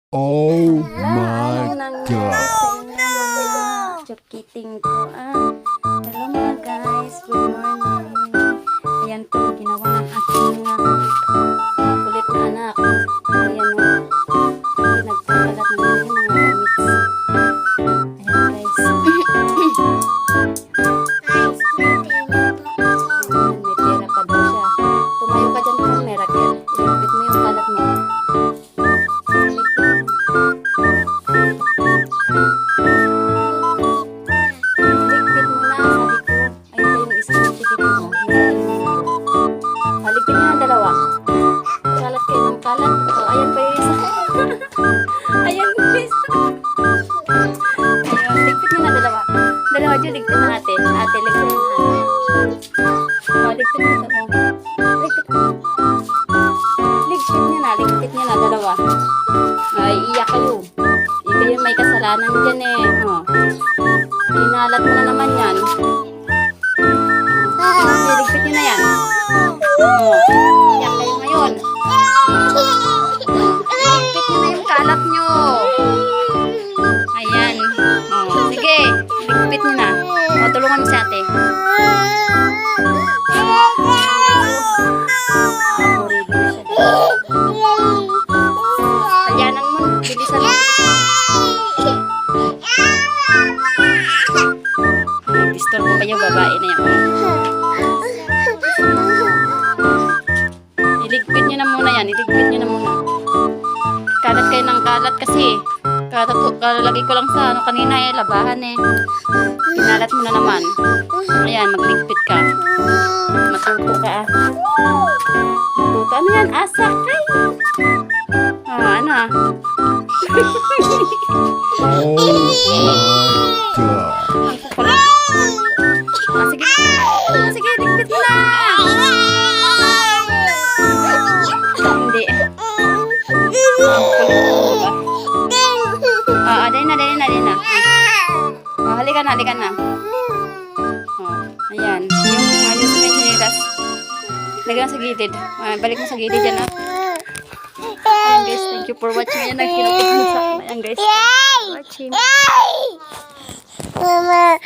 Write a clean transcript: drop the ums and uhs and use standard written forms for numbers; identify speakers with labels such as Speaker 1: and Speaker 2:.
Speaker 1: Oh my
Speaker 2: Anong
Speaker 1: God.
Speaker 2: nangyari sa inyo mga chukiting ko? Hello mga guys, good morning. Ayan po, ginawa ng aking kulit na anak. Ayan o, pinagkakalat na yung mga gamits. Ayan guys. Ayan, may pera pa daw siya. Tumayo ka dyan kung Miracle. Ilipit mo yung kalat mo. Ligpit mo na, sabi ko. Ayun pa yung isang tikit mo. Haligpit niya ang dalawa. Kalat kayo ng kalat. Oh, ayan pa yung isa. Ayan yung isa. Ayun, ligpit niya na dalawa. Dalawa dyan, ligpit na ate. Ate, ligpit na ate. Oh, ligpit mo ito. Ligpit mo. Ligpit niya na, ligpit niya na dalawa. Ay, iyak kayo. Ikaw yung may kasalanan dyan eh. Oh. Inalat mo na naman yan. Ligpit nyo na yan. Oh. Iyak kayo ngayon. Ligpit nyo na yung kalat nyo. Ayan. Oh. Sige. Ligpit nyo na. Oh, tulungan mo si ate. Kayanan mo. Bilisan mo. Pistol mo pa yung babae na yan. Iligpit nyo na muna yan. Iligpit nyo na muna. Kalat kayo ng kalat kasi. Kalalagay ko lang sa ano kanina eh. Labahan eh. Pinalat mo na naman. Ayan, magligpit ka. Matuto ka ah. Matuto. Ano yan? Asak. Ay. Ano ah.
Speaker 1: Oh my God.
Speaker 2: Sige. Sige, ligpit mo na. Hindi. Dali na. Halika na. Ayan. Yung ayos mo yung sinilas. Lagyan sa gilid. Balik mo sa gilid yan. Ayan guys, thank you for watching. Ayan, nagkinupit mo sa... Ayan guys, watching.
Speaker 3: Mama,